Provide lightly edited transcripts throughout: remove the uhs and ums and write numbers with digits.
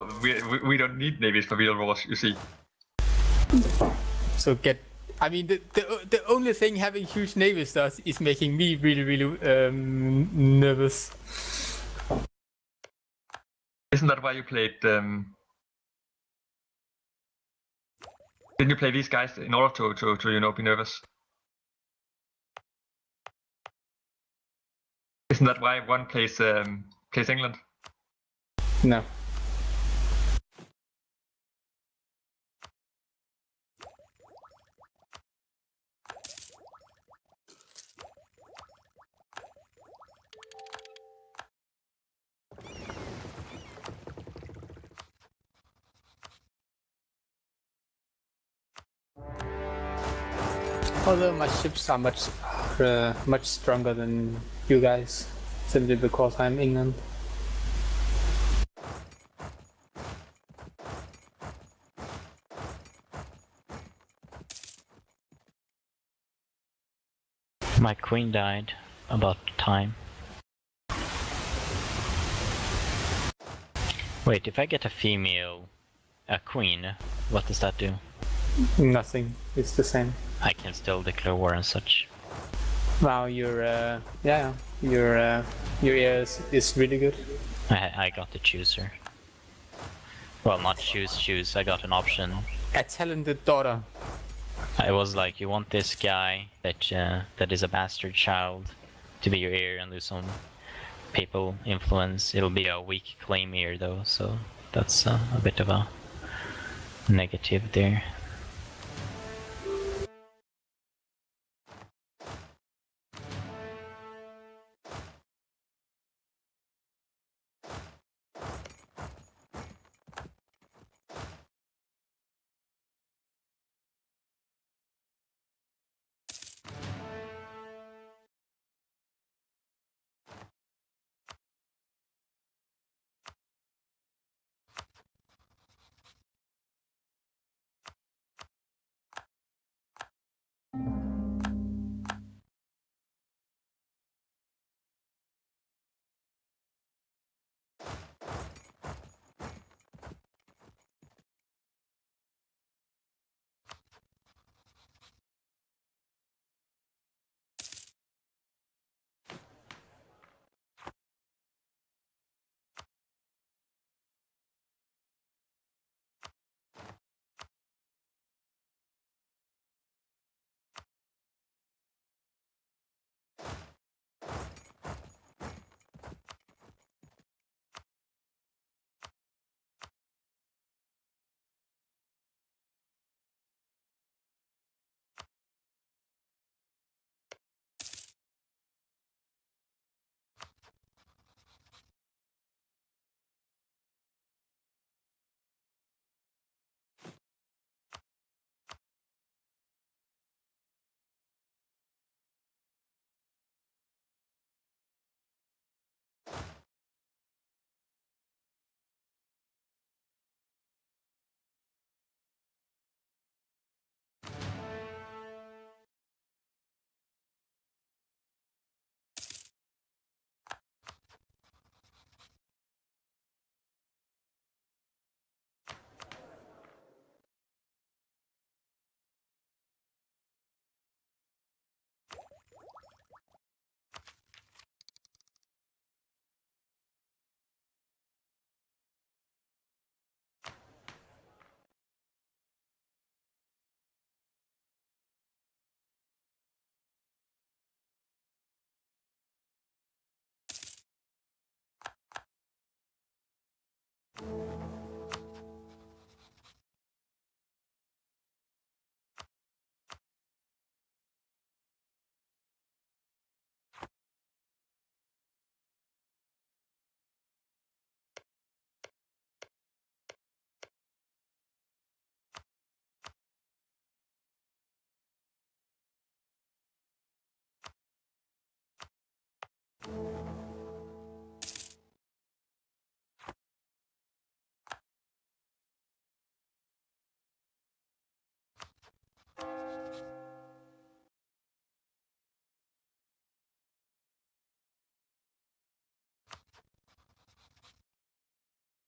We don't need navies for real wars, you see. So I mean, the only thing having huge navies does is making me really nervous. Isn't that why you played? Didn't you play these guys in order to be nervous? Isn't that why one plays England? No. Although my ships are much stronger than you guys, simply because I'm England. My queen died. About time. Wait, if I get a queen, what does that do? Nothing. It's the same. I can still declare war and such. Wow, your ear is really good. I got to choose her. Well, not choose. I got an option. A talented daughter. I was like, you want this guy that is a bastard child to be your heir and do some papal influence. It'll be a weak claim heir though, so that's a bit of a negative there.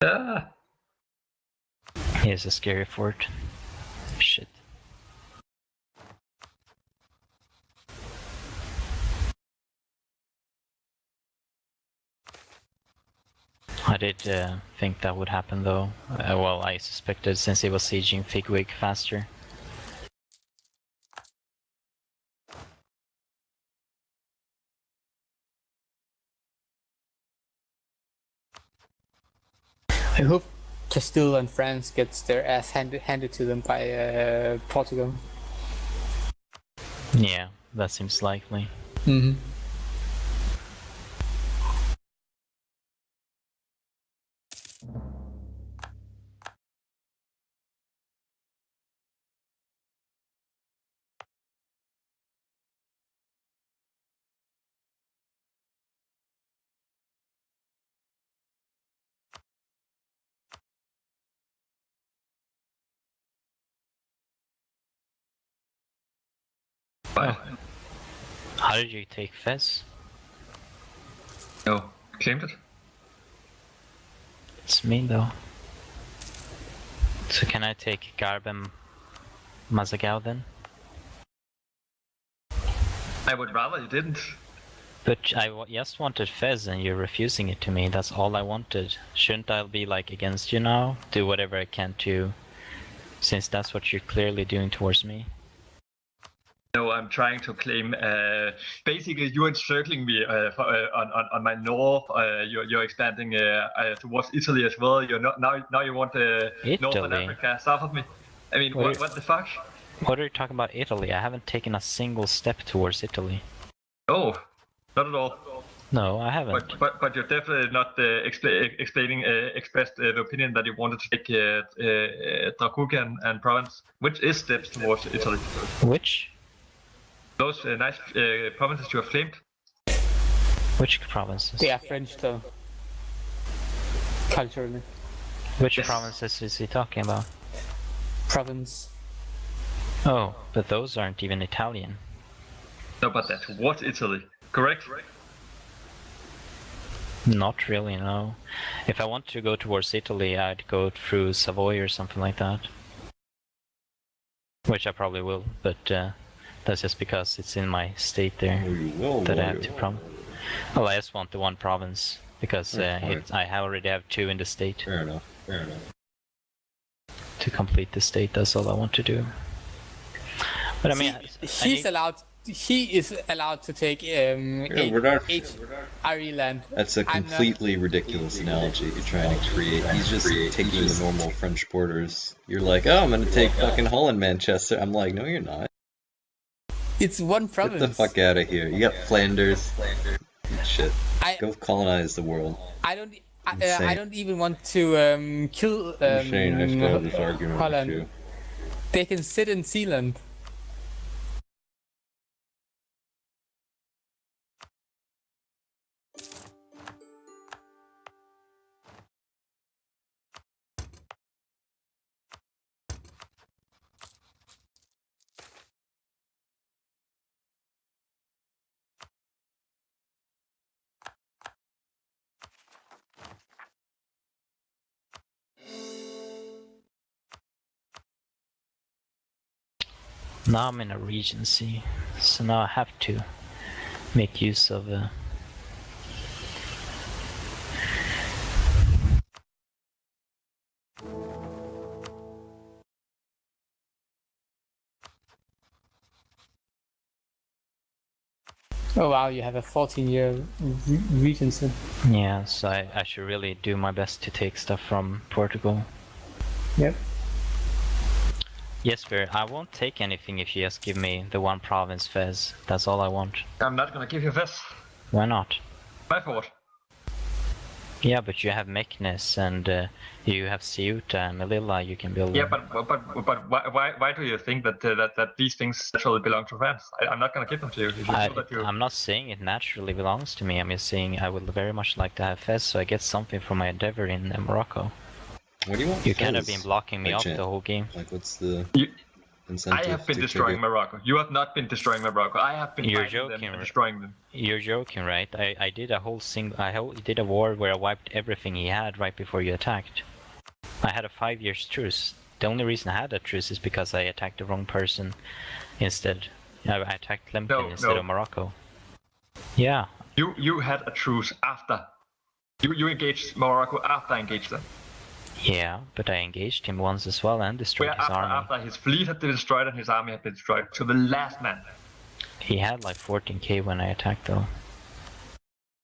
Ah, Here's a scary fort. Shit. I did think that would happen though. Well, I suspected since he was sieging Figwig faster. I hope Castile and France gets their ass handed to them by Portugal. Yeah, that seems likely. Mm-hmm. Fine. How did you take Fez? No, claimed it. It's me though. So can I take Garbem Mazagao then? I would rather you didn't. But I just wanted Fez and you're refusing it to me. That's all I wanted. Shouldn't I be like against you now? Do whatever I can to, since that's what you're clearly doing towards me. No, I'm trying to claim. Basically, you're encircling me on my north. You're expanding towards Italy as well. You're not now. You want Northern Italy? Africa south of me. I mean, what the fuck? What are you talking about Italy? I haven't taken a single step towards Italy. Oh, not at all. No, I haven't. But you're definitely not expressed the opinion that you wanted to take Dracuca and Provence, which is steps towards Italy. Which? Those nice provinces you have claimed. Which provinces? They are French though. Culturally. Which Yes. provinces is he talking about? Province. Oh, but those aren't even Italian. No, but that's towards Italy, correct? Not really, no. If I want to go towards Italy, I'd go through Savoy or something like that. Which I probably will, but that's just because it's in my state there that I have to Well, I just want the one province because I already have two in the state. Fair enough. Fair enough. To complete the state, that's all I want to do. But I mean, He is allowed to take we're not- Ireland. That's a I'm not- completely ridiculous analogy you're trying to create. He's just taking the normal French borders. You're like, oh, I'm gonna take fucking Holland, Manchester. I'm like, no, you're not. It's one Get province. the fuck out of here. You got Flanders. Shit. I Go colonize the world. I don't Insane. I don't even want to kill Shane, I still have this argument Holland. with you. They can sit in Zealand. now I'm in a regency, so now I have to make use of Oh wow, you have a 14-year regency. yeah, so I should really do my best to take stuff from Portugal. Yep. Jesper, I won't take anything if you just give me the one province Fez. That's all I want. I'm not gonna give you this. Why not? My fault. Yeah, but you have Meknes and you have Ceuta and Melilla you can build. Yeah, on. but why do you think that these things naturally belong to France? I'm not gonna give them to you. You know that you... I'm not saying it naturally belongs to me. I'm just saying I would very much like to have Fez so I get something from my endeavor in Morocco. What do you want? You kind of Fez? been blocking me By off chance? the whole game. Like, what's the You- incentive? I have been to destroying trigger? Morocco. You have not been destroying Morocco. I have been You're fighting them joking, and right? destroying them. You're joking, right? I did a whole did a war where I wiped everything he had right before you attacked. I had a 5 years truce. The only reason I had that truce is because I attacked the wrong person instead. I attacked Lemkin instead of Morocco. Yeah. You had a truce after. You engaged Morocco after I engaged them. Yeah, but I engaged him once as well and destroyed his army. After his fleet had been destroyed and his army had been destroyed to the last man. He had like 14k when I attacked though.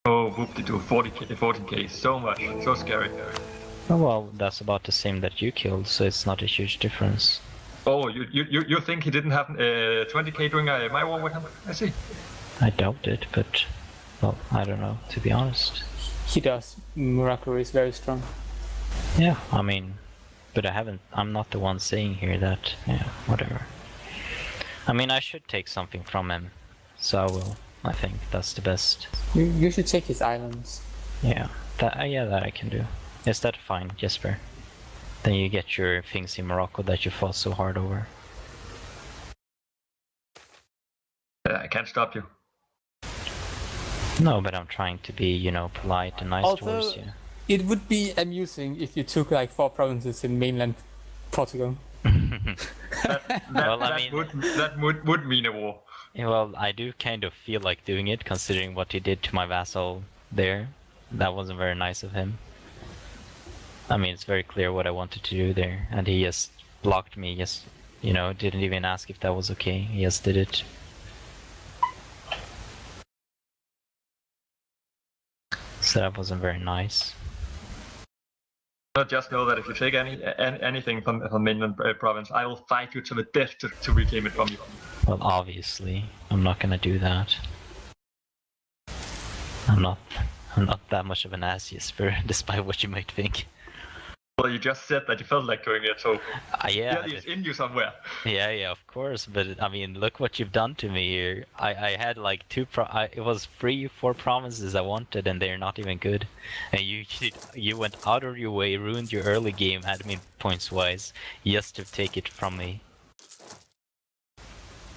Oh, whoop-de-doo, 14k, so much, so scary. Oh, well, that's about the same that you killed, so it's not a huge difference. Oh, you think he didn't have 20k during my war with him? I see. I doubt it, but, well, I don't know, to be honest. He does. Morocco is very strong. Yeah, I mean, but I'm not the one saying here that, yeah, whatever. I mean, I should take something from him, so I will. I think that's the best. You should take his islands. Yeah, that I can do. Is that fine, Jesper? Then you get your things in Morocco that you fought so hard over. I can't stop you. No, but I'm trying to be, you know, polite and nice towards you. It would be amusing if you took like 4 provinces in mainland Portugal. That would mean a war. Yeah, well, I do kind of feel like doing it, considering what he did to my vassal there. That wasn't very nice of him. I mean, it's very clear what I wanted to do there, and he just blocked me, just, you know, didn't even ask if that was okay, he just did it. So that wasn't very nice. Just know that if you take anything from mainland province, I will fight you to the death to reclaim it from you. Well, obviously, I'm not gonna do that. I'm not that much of an ass, Jesper, despite what you might think. Well, you just said that you felt like doing it, so yeah, it's in you somewhere. Yeah, of course. But I mean, look what you've done to me here. I had like it was 3-4 provinces I wanted, and they're not even good. And you went out of your way, ruined your early game admin points wise, just to take it from me.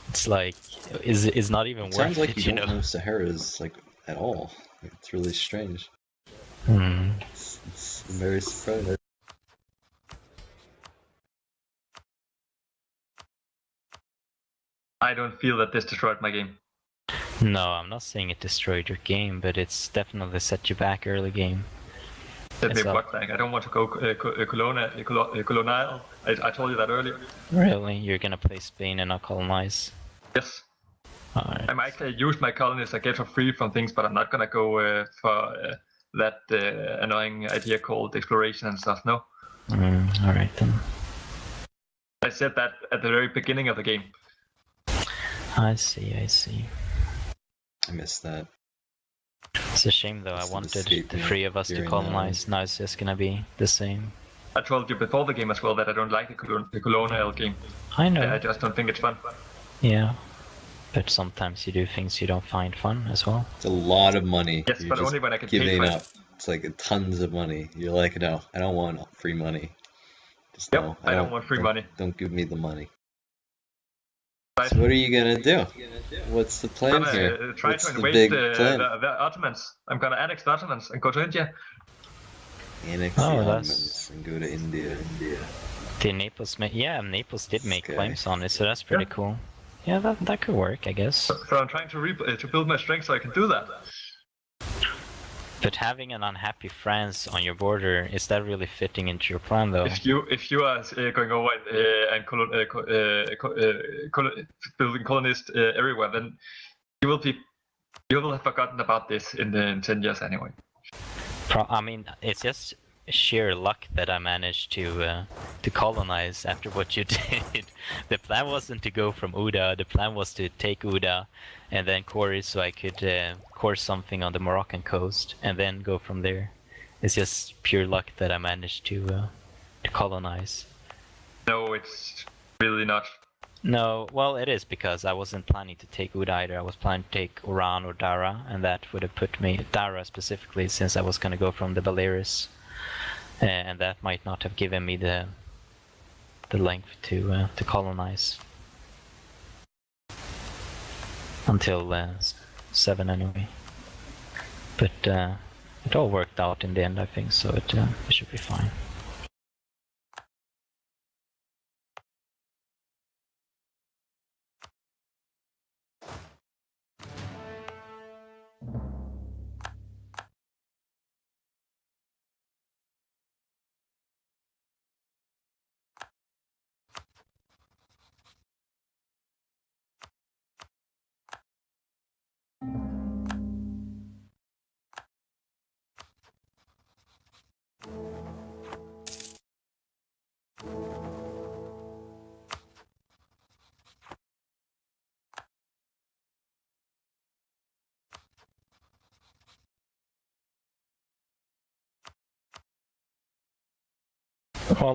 It's like it's not even worth it. Sounds like you know. don't know Saharez like at all. It's really strange. It's very surprising. I don't feel that this destroyed my game. No, I'm not saying it destroyed your game, but it's definitely set you back early game. Set me back. I don't want to go colonial. I told you that earlier. Really? You're gonna play Spain and not colonize? Yes. Alright. I might use my colonies I get for free from things, but I'm not gonna go for that annoying idea called exploration and stuff, no. Alright then. I said that at the very beginning of the game. I see. I missed that. It's a shame though, I wanted the 3 of us to colonize, now it's just gonna be the same. I told you before the game as well that I don't like the colonial game. I know. I just don't think it's fun. Yeah. But sometimes you do things you don't find fun as well. It's a lot of money. Yes, You're but just only when I can pay giving for up. it. It's like tons of money. You're like, no, I don't want free money. Just Yep, no, I don't want free money. Don't give me the money. Right. So what are you gonna do? What's the plan I'm gonna here? try What's to the invade big the plan? Ottomans. I'm gonna annex the Ottomans and go to India. Annex the Oh, Ottomans and go to India. The Naples Naples did make Okay. claims on it, so that's pretty Yeah. cool. Yeah, that could work, I guess. So I'm trying to build my strength so I can do that. But having an unhappy France on your border, is that really fitting into your plan though? If you are going over and building colonists everywhere, then you will have forgotten about this in 10 years anyway. I mean, it's just sheer luck that I managed to colonize after what you did. The plan wasn't to go from Uda, the plan was to take Uda and then Kori so I could course something on the Moroccan coast and then go from there. It's just pure luck that I managed to colonize. No, it's really not. No, well it is because I wasn't planning to take Uda either. I was planning to take Oran or Dara, and that would have put me, Dara specifically, since I was going to go from the Balearis. And that might not have given me the length to colonize. Until 7 anyway. But it all worked out in the end, I think, so it should be fine. Well,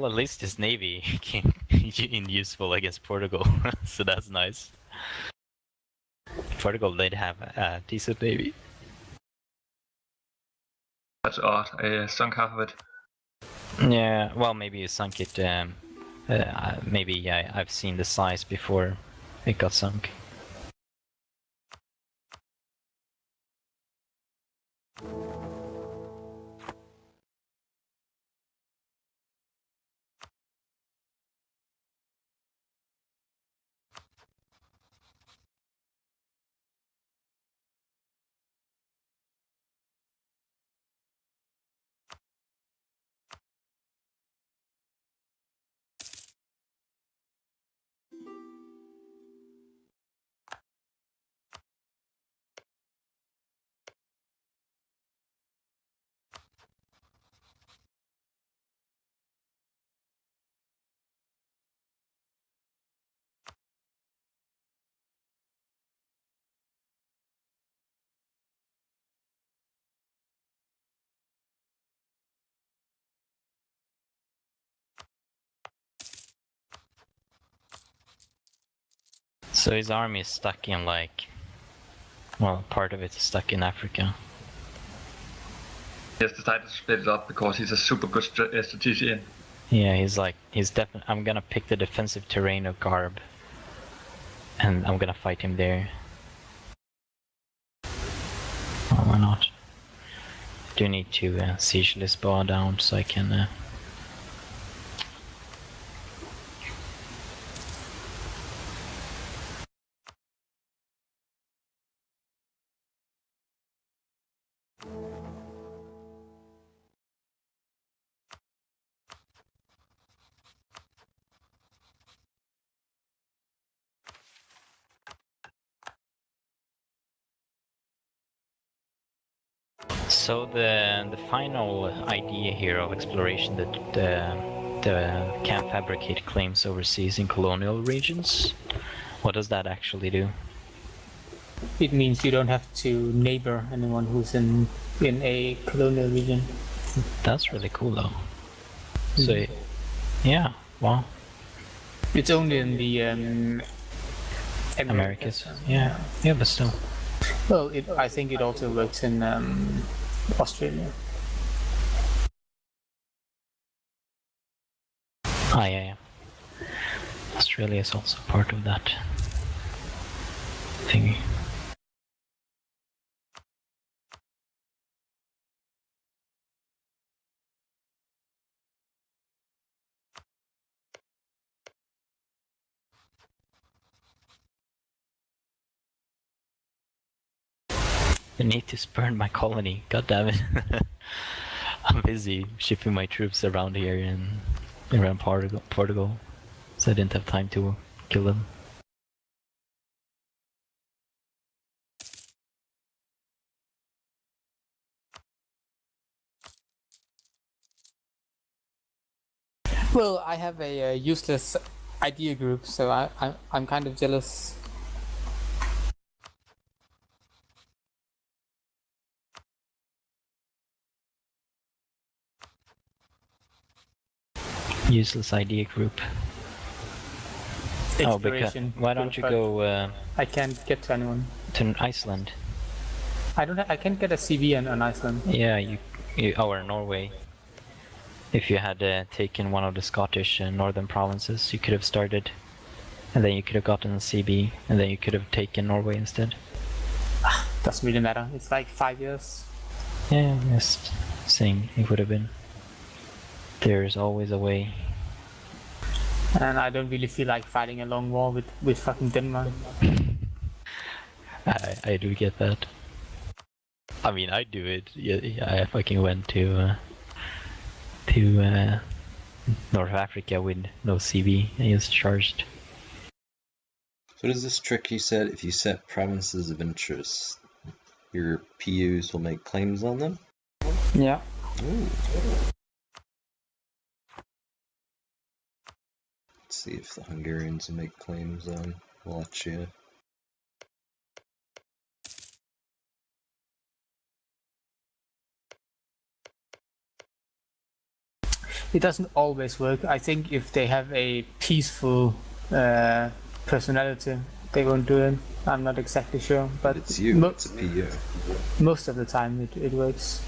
at least his navy came in useful against Portugal, so that's nice. Portugal did have a decent navy. That's odd. I sunk half of it. Yeah, well, maybe you sunk it. Maybe I've seen the size before it got sunk. So his army is stuck in like, well, part of it is stuck in Africa. He has decided to split it up because he's a super good strategician. Yeah, he's definitely. I'm gonna pick the defensive terrain of Garb, and I'm gonna fight him there. Oh, why not? I do need to siege Lisboa down so I can. So the final idea here of exploration that the can fabricate claims overseas in colonial regions, what does that actually do? It means you don't have to neighbor anyone who's in a colonial region. That's really cool though. So yeah, well, It's only in the Americas. Yeah, but still. Well, I think it also works in Australia. Ah, yeah. Australia is also part of that thingy. I need to spurn my colony. God damn it! I'm busy shipping my troops around here and around Portugal, so I didn't have time to kill them. Well, I have a useless idea group, so I'm kind of jealous. Useless idea group. Oh, because why don't you go I can't get to anyone. to Iceland? I can't get a CV on Iceland. Yeah, you or Norway. If you had taken one of the Scottish northern provinces, you could have started, and then you could have gotten a CB, and then you could have taken Norway instead. Doesn't really matter. It's like 5 years. Yeah, just saying it would have been. There's always a way. And I don't really feel like fighting a long war with fucking Denmark. I do get that. I mean, I do it. Yeah, I fucking went to North Africa with no CB and just charged. So what is this trick you said? If you set provinces of interest, your PUs will make claims on them? Yeah. Ooh. Let's see if the Hungarians will make claims on Wallachia. It doesn't always work. I think if they have a peaceful personality, they won't do it. I'm not exactly sure, but It's you, it's a PU. most of the time it works.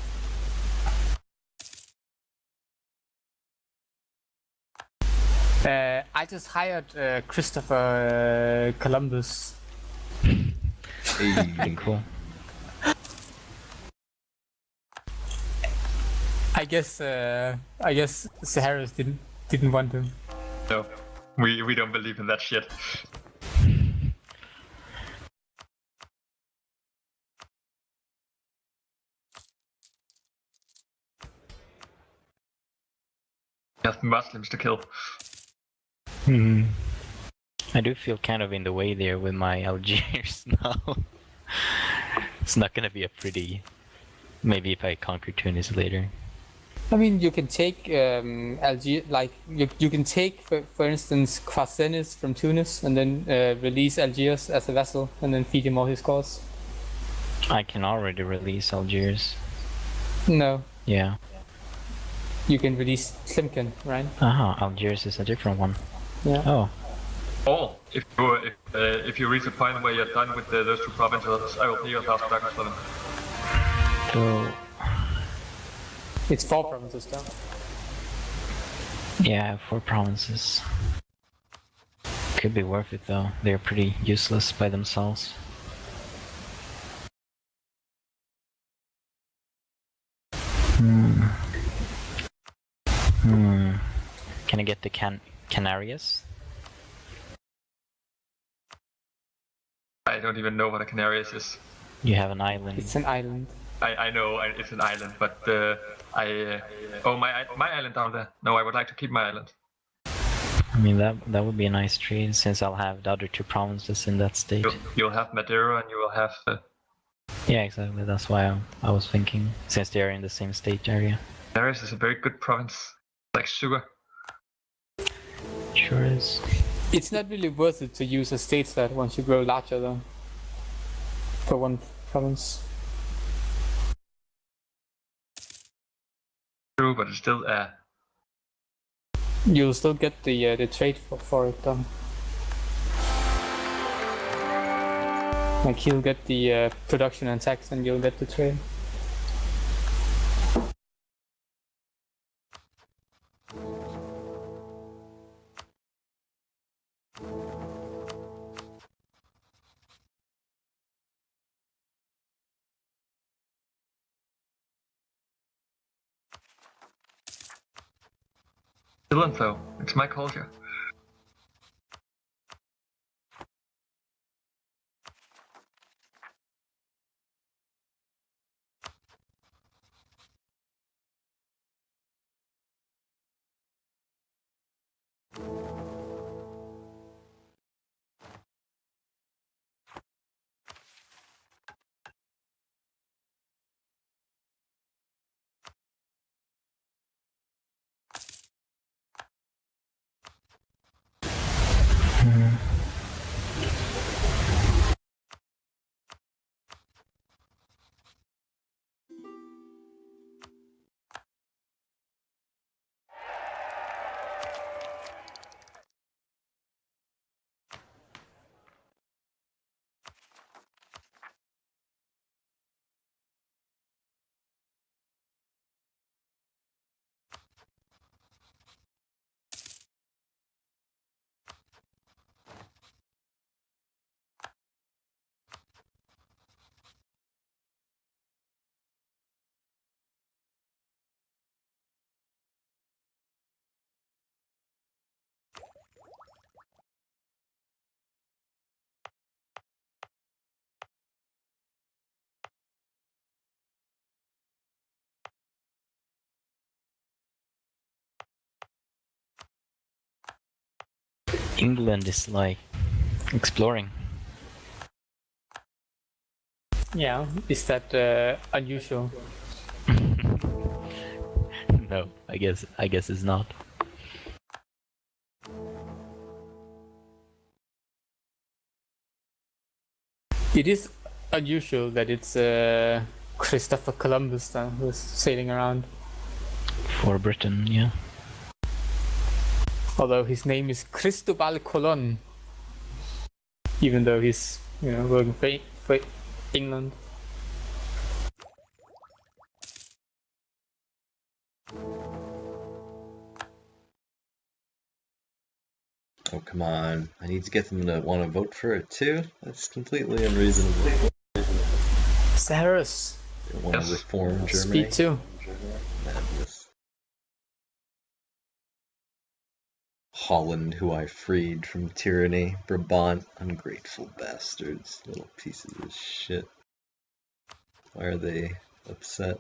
I just hired Christopher Columbus. Hey. Cool. I guess Saharez didn't want him. No, we don't believe in that shit. Just Muslims to kill. I do feel kind of in the way there with my Algiers now. It's not gonna be a pretty... Maybe if I conquer Tunis later. I mean, you can take Algiers, like you can take, for instance, Quasenis from Tunis, and then release Algiers as a vassal, and then feed him all his cause. I can already release Algiers. No, Yeah. you can release Tlemcen, right? Algiers is a different one. Yeah. Oh. Or if you reach a point where you're done with those two provinces, I will pay you 1,000 ducats for them. So... It's 4 provinces though. Yeah, 4 provinces. Could be worth it though. They're pretty useless by themselves. Can I get the Canarias? I don't even know what a Canarias is. You have an island. It's an island. I know it's an island, but my island down there. No, I would like to keep my island. I mean, that would be a nice trade, since I'll have the other 2 provinces in that state. You'll have Madeira and you will have... Yeah, exactly. That's why I was thinking, since they're in the same state area. Saharez is a very good province. Like sugar. Sure is. It's not really worth it to use a state stat once you grow larger though. For one province. True, but it's still... You'll still get the trade for it though. Like he'll get the production and tax, and you'll get the trade. Dylan, though. It's my culture. England is like exploring. Yeah, is that unusual? No, I guess it's not. It is unusual that it's Christopher Columbus who's sailing around. For Britain, yeah. Although his name is Cristobal Colon, even though he's working for England. Oh, come on. I need to get them to want to vote for it too? That's completely unreasonable. Saharez, They want to reform Germany. speed too. Madness. Holland, who I freed from tyranny. Brabant, ungrateful bastards. Little pieces of shit. Why are they upset?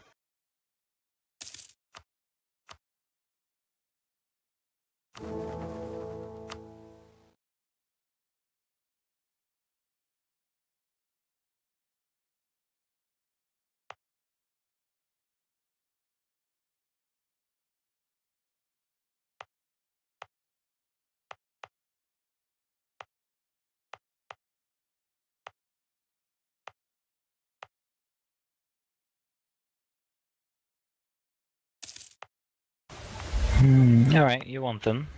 Alright, you want them.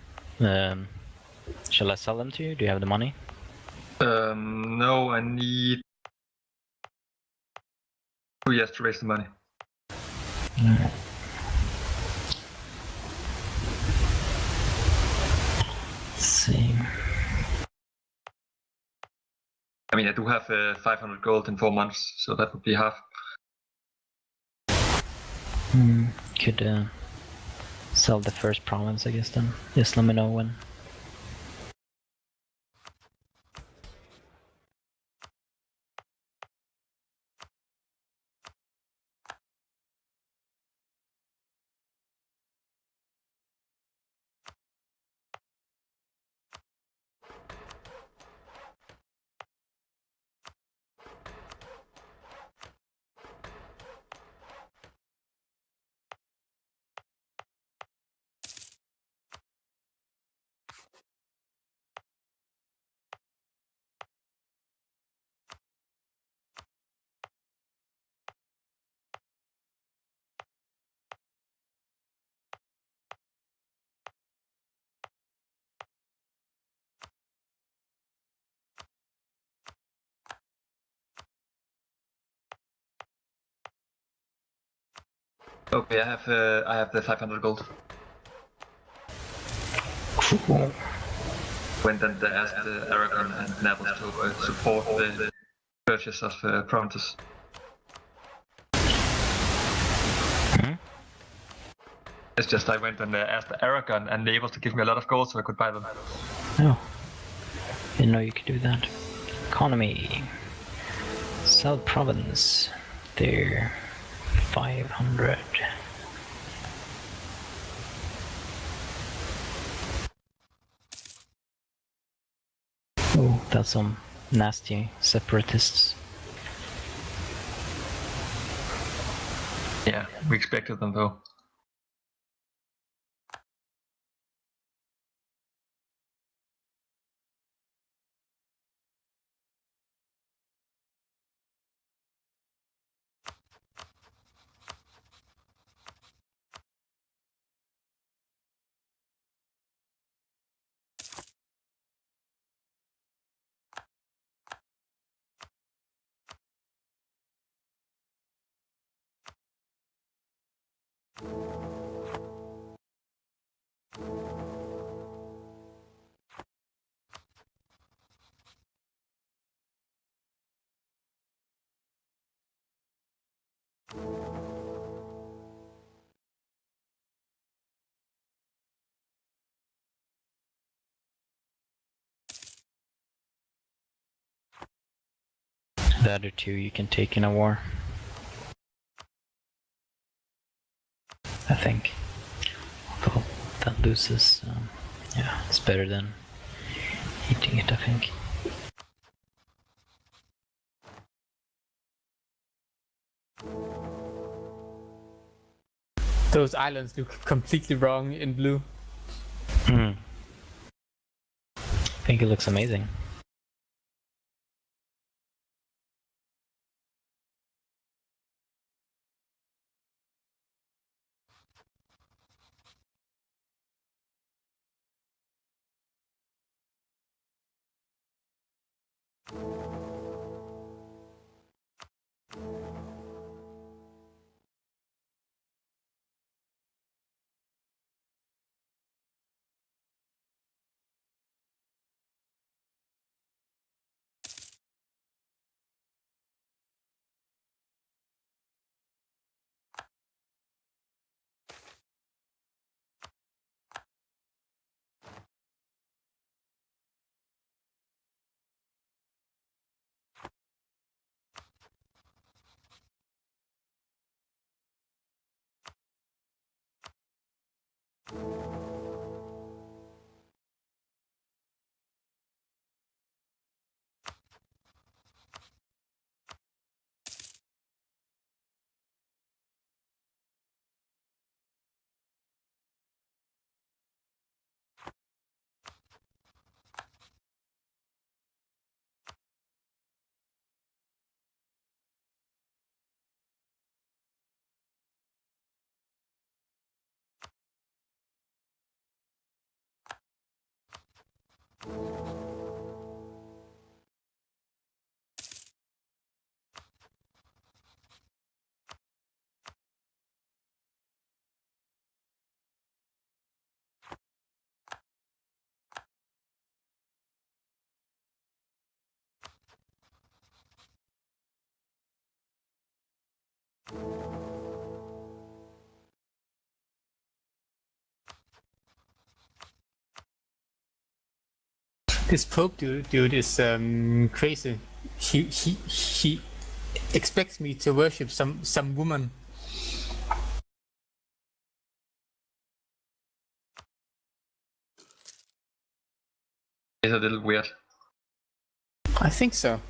Shall I sell them to you? Do you have the money? No, I need 2 years to raise the money. Let's see. I mean, I do have 500 gold in 4 months, so that would be half. Could sell the first province, I guess, then. Just let me know when. Okay, I have the 500 gold. Cool. Went and asked Aragon and Naples to support the purchase of provinces. It's just I went and asked Aragon and Naples to give me a lot of gold so I could buy them. Oh. Didn't know you could do that. Economy. South province. There. 500. Oh, that's some nasty separatists. Yeah, we expected them though. The other two you can take in a war. I think. Although that loses, yeah, it's better than eating it, I think. Those islands look completely wrong in blue. I think it looks amazing. This Pope dude is crazy. He expects me to worship some woman. It's a little weird. I think so.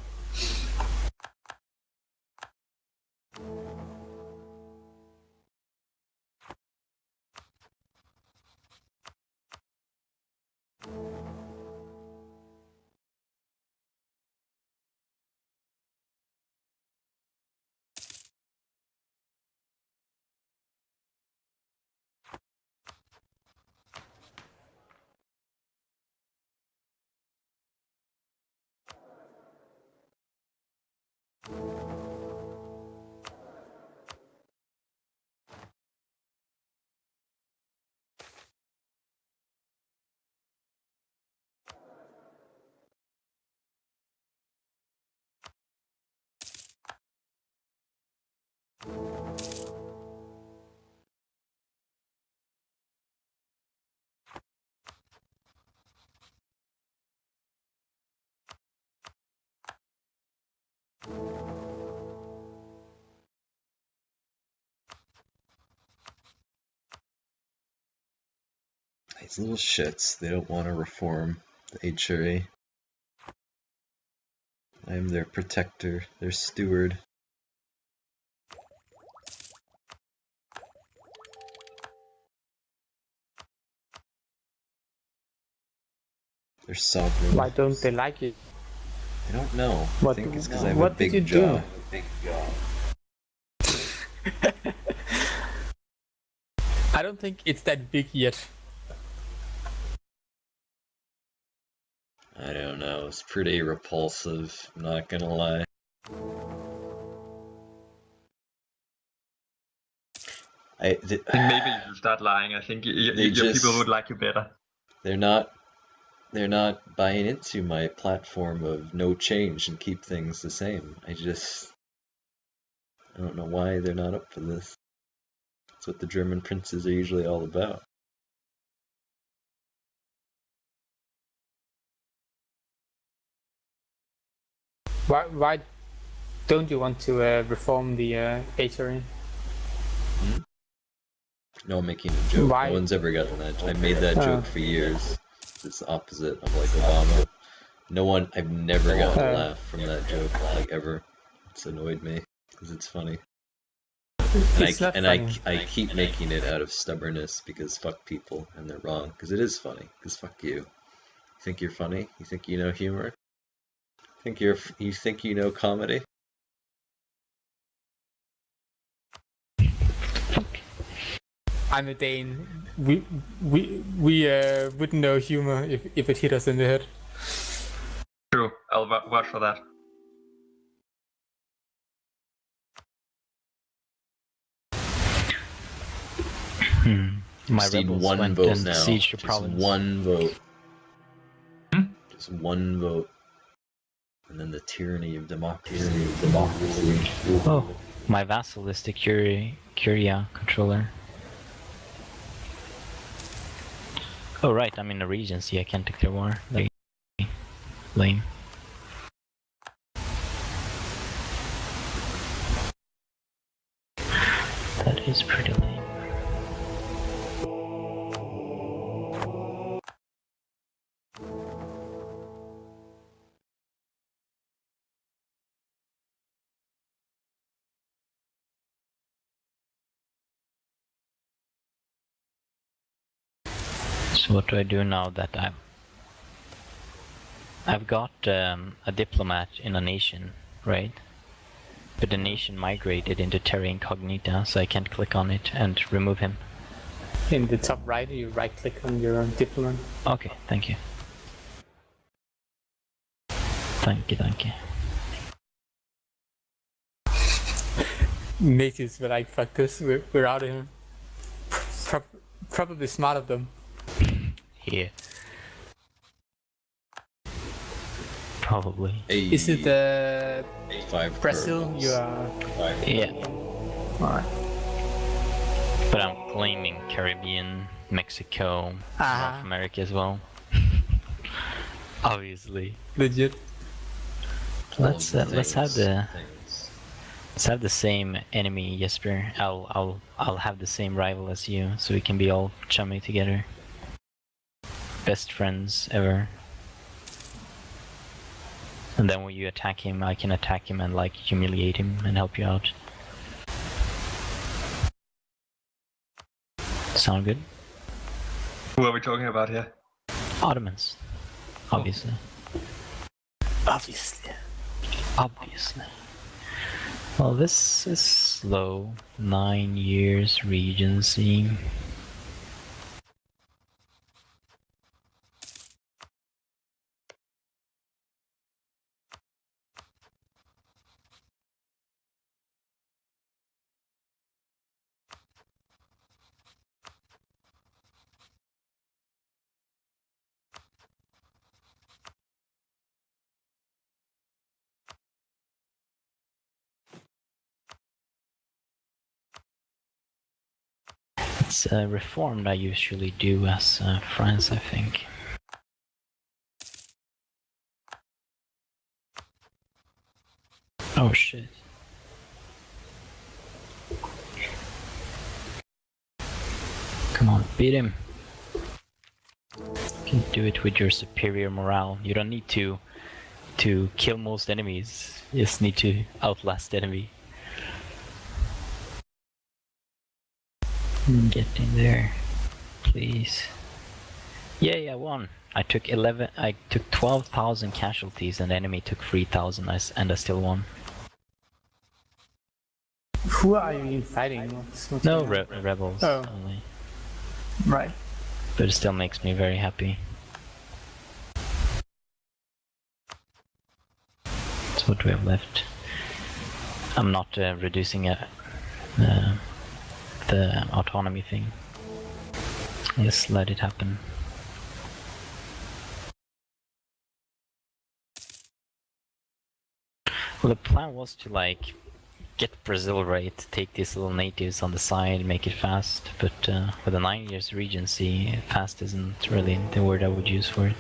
These little shits, they don't want to reform the HRA. I am their protector, their steward. They're sovereign. Why don't they like it? I don't know. What- I think it's because I have a what did you big do? jaw. I don't think it's that big yet. I don't know. It's pretty repulsive. I'm not gonna lie. I think maybe you should start lying. I think your people would like you better. They're not buying into my platform of no change and keep things the same. I don't know why they're not up for this. That's what the German princes are usually all about. Why don't you want to reform the HRA? No, I'm making a joke. Why? No one's ever gotten that. I made that joke for years. It's the opposite of like Obama. I've never gotten a laugh from that joke, like ever. It's annoyed me, because it's funny. It's not funny. I keep making it out of stubbornness because fuck people and they're wrong. Because it is funny. Because fuck you. You think you're funny? You think you know humor? You think you know comedy? I'm a Dane. We wouldn't know humor if it hit us in the head. True. I'll watch for that. My Just need rebels one went vote and now. sieged your Just province. one vote. Hmm? Just one vote. And then the tyranny of democracy. Oh, my vassal is the Curia controller. Oh right, I'm in a regency, I can't declare war. Lame. That is pretty lame. So what do I do now that I've got a diplomat in a nation, right? But the nation migrated into Terra Incognita, so I can't click on it and remove him. In the top right, you right click on your diplomat. Okay, thank you. Thank you. Natives were like, fuck this, we're out of here. Probably smart of them. Here. Probably. Hey, Is it 5 Brazil? cardinals. You are. Yeah. Alright. But I'm claiming Caribbean, Mexico, Ah. North America as well. Obviously. Legit. Let's have the things. let's have the same enemy, Jesper. I'll have the same rival as you, so we can be all chummy together. Best friends ever. And then when you attack him, I can attack him and like humiliate him and help you out. Sound good? Who are we talking about here? Ottomans. Obviously. Obviously. Obviously. Well, this is slow. 9 years regency. It's reformed I usually do as France, I think. Oh shit. Come on, beat him. You can do it with your superior morale. You don't need to kill most enemies. You just need to outlast the enemy. Get in there, please. Yay, I won. I took 12,000 casualties and the enemy took 3,000 and I still won. Who are you fighting? What's No, going on? rebels Oh. only. Right. But it still makes me very happy. So what do we have left? I'm not reducing the autonomy thing. Just let it happen. Well, the plan was to like get Brazil right, take these little natives on the side, make it fast, but with a 9 years regency, fast isn't really the word I would use for it.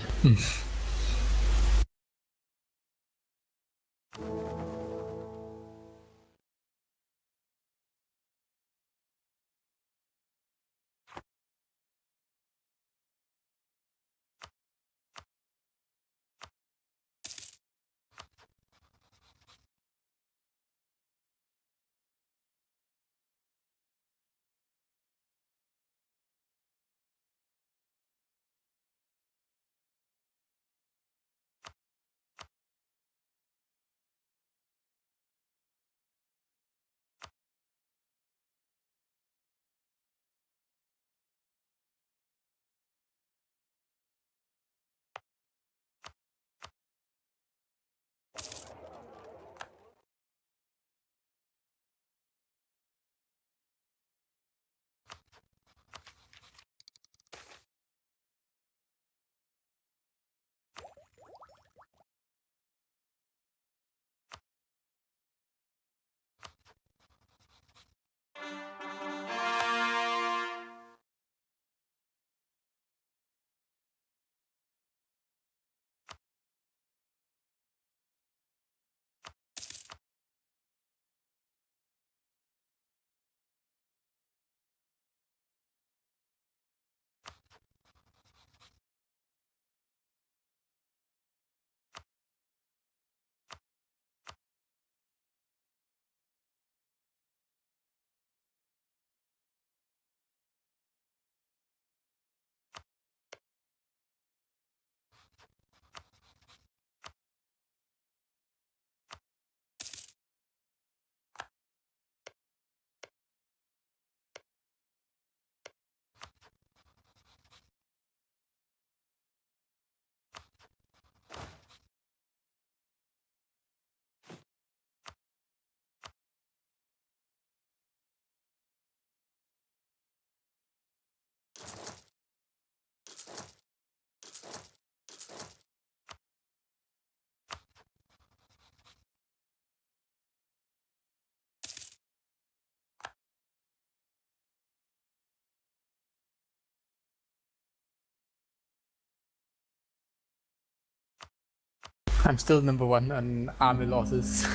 I'm still number 1 on army losses.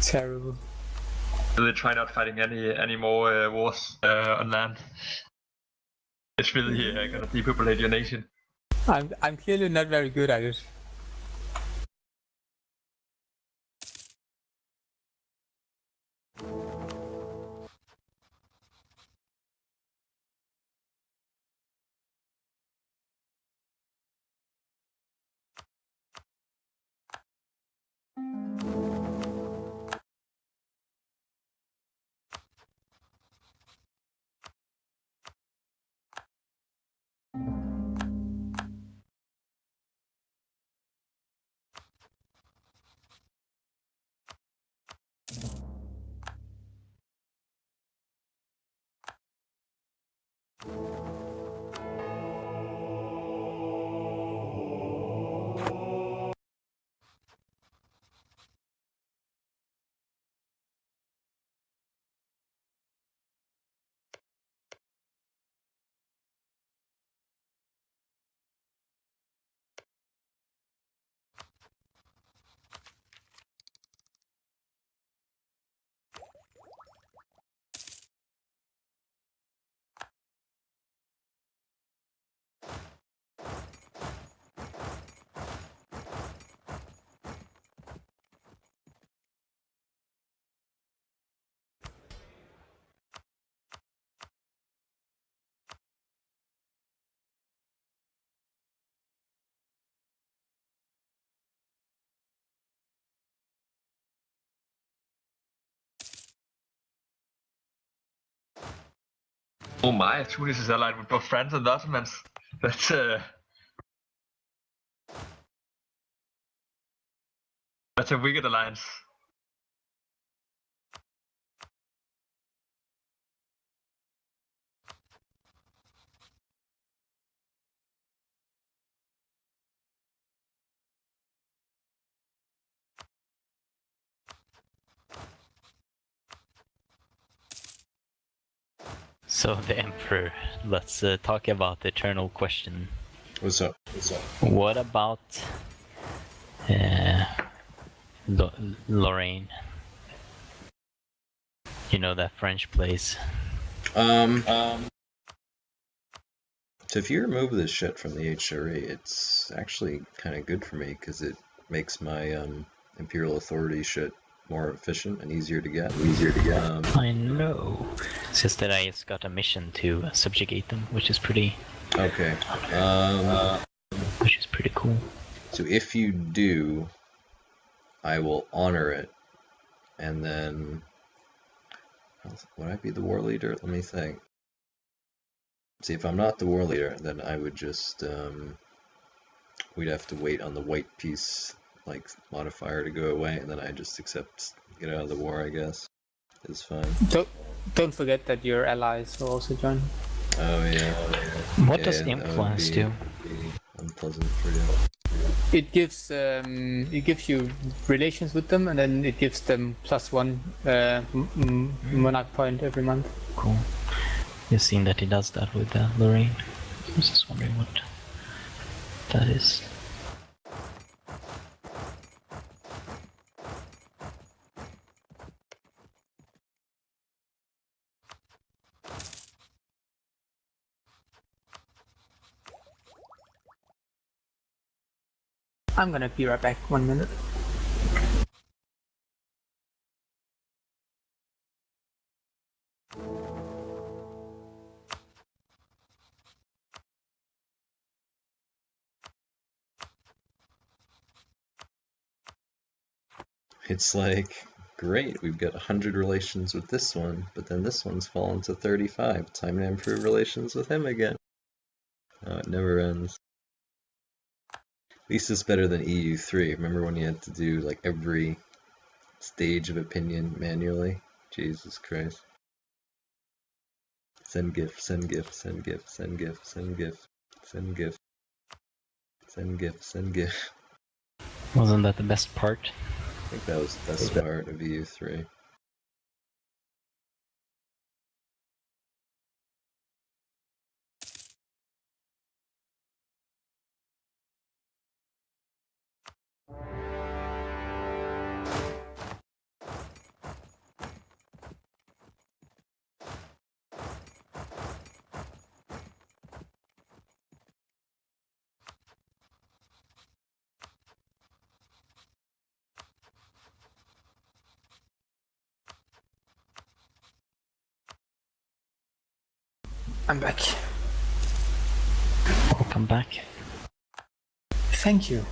Terrible. Really try not fighting any more wars on land. It's really gonna depopulate your nation. I'm clearly not very good at it. Oh my, Tunis is allied with both France and the Ottomans. That's a wicked alliance. So the Emperor, let's talk about the eternal question. What's up? What's up? What about Lorraine? You know, that French place. So if you remove this shit from the HRE, it's actually kind of good for me because it makes my imperial authority shit more efficient and easier to get. I know. It's just that I just got a mission to subjugate them, which is pretty. Okay. Which is pretty cool. So if you do, I will honor it, and then would I be the war leader? Let me think. See, if I'm not the war leader, then I would just we'd have to wait on the white piece like modifier to go away, and then I just get out of the war, I guess. It's fine. Don't forget that your allies will also join. Oh yeah. What does influence do? Unpleasant for you. It gives you relations with them, and then it gives them +1 monarch point every month. Cool. You've seen that he does that with Lorraine. I was just wondering what that is. I'm gonna be right back, 1 minute. It's like, great, we've got 100 relations with this one, but then this one's fallen to 35. Time to improve relations with him again. Oh, it never ends. At least it's better than EU3. Remember when you had to do like every stage of opinion manually? Jesus Christ. Send GIF, send GIF, send GIF, send GIF, send GIF, send GIF, send GIF, send GIF. Wasn't that the best part? I think that was the best part of EU3. I'm back. Welcome back. Thank you.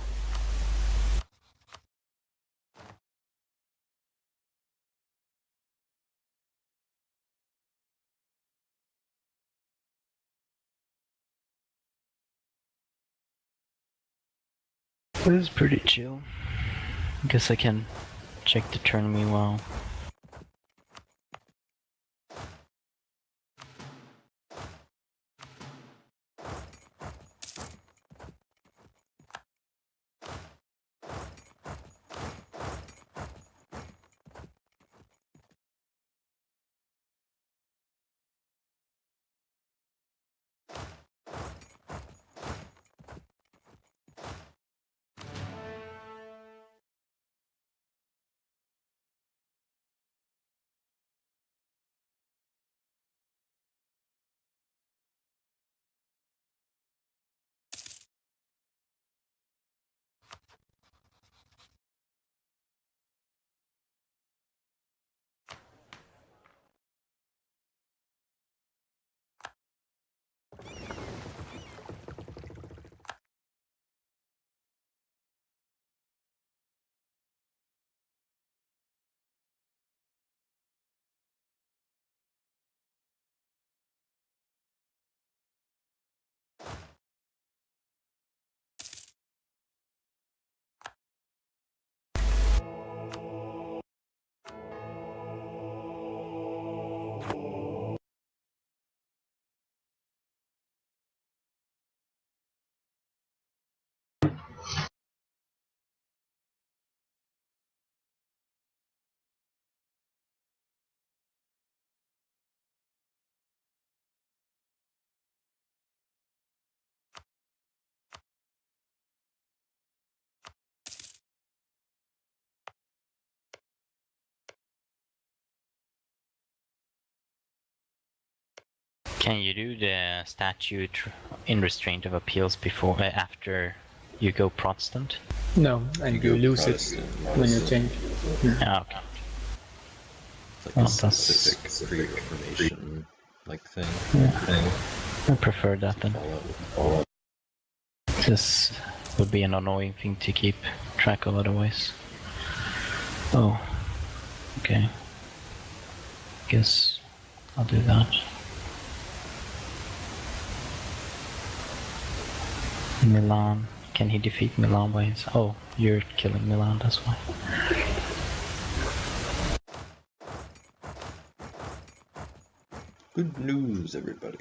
It was pretty chill. Guess I can check the turn meanwhile. Can you do the statute in restraint of appeals before, after you go Protestant? No, and you go lose Protestant, it when you change. Ah, okay. It's like Well, a that's- specific pre-reformation like thing. I prefer that then. Fallout. This would be an annoying thing to keep track of otherwise. Oh, okay. Guess I'll do that. Milan. Can he defeat Milan by his... Oh, you're killing Milan, that's why. Good news, everybody.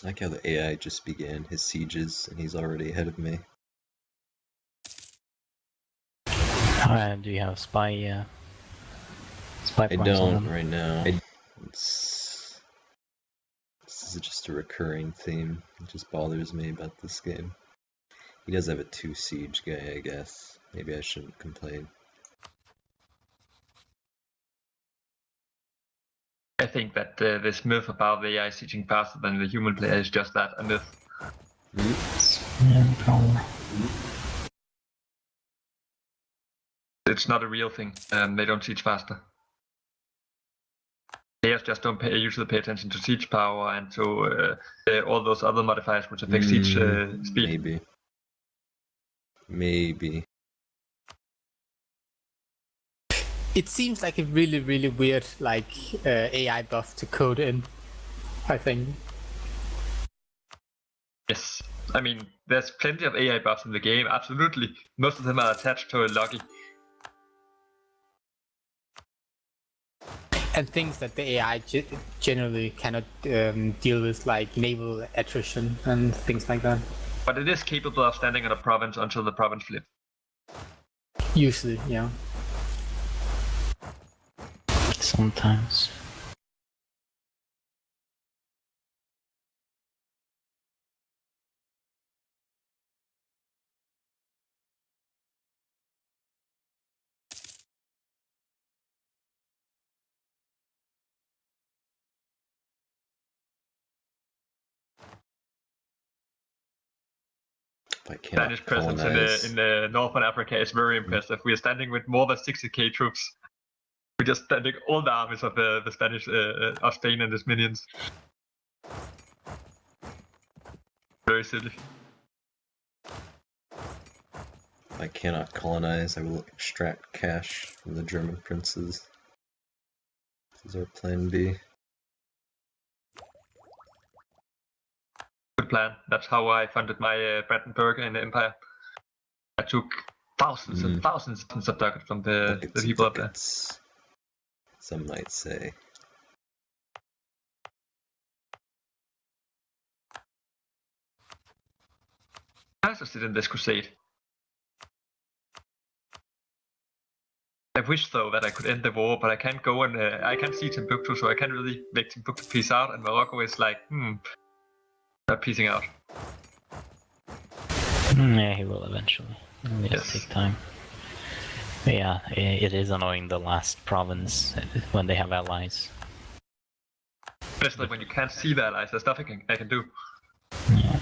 I like how the AI just began his sieges and he's already ahead of me. Do you have spy I points on don't them? right now. This is just a recurring theme. It just bothers me about this game. He does have a 2 siege guy, I guess. Maybe I shouldn't complain. I think that this myth about the AI sieging faster than the human player is just that, a myth. Yeah, probably. It's not a real thing. They don't siege faster. Players just don't usually pay attention to siege power and to all those other modifiers which affect siege speed. Maybe. It seems like a really, really weird AI buff to code in, I think. Yes. I mean, there's plenty of AI buffs in the game, absolutely. Most of them are attached to a Logi. And things that the AI generally cannot deal with, like naval attrition and things like that. But it is capable of standing on a province until the province flips. Usually, yeah. Sometimes. I cannot Spanish presence in Northern Africa is very impressive. We are standing with more than 60k troops. We're just standing all the armies of the Spanish, of Spain and its minions. Very silly. If I cannot colonize, I will extract cash from the German princes. This is our plan B. Good plan. That's how I funded my Brandenburg in the Empire. I took thousands and thousands of ducats from the people up there. Some might say. I was interested in this crusade. I wish though that I could end the war, but I can't go and I can't see Timbuktu, so I can't really make Timbuktu peace out, and Morocco is like, not piecing out. Yeah, he will eventually. It'll just take time. But yeah, it is annoying the last province when they have allies. Especially when you can't see the allies, there's nothing I can do. Yeah.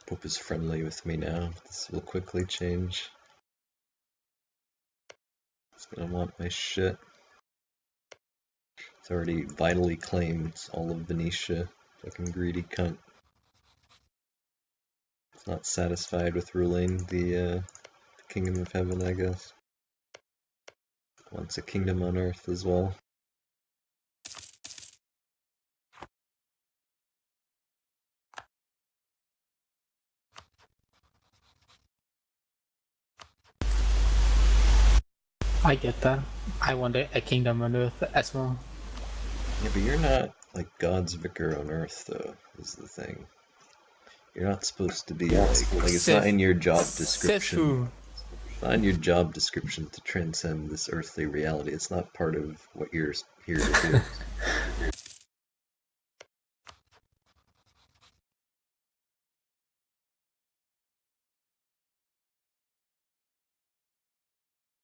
Pope is friendly with me now. This will quickly change. He's gonna want my shit. He's already vitally claimed all of Venetia. Fucking greedy cunt. He's not satisfied with ruling the Kingdom of Heaven, I guess. Wants a kingdom on Earth as well. I get that. I want a kingdom on Earth as well. Yeah, but you're not like God's vicar on Earth, though, is the thing. You're not supposed to be like it's not in your job description. It's not in your job description to transcend this earthly reality. It's not part of what you're here to do.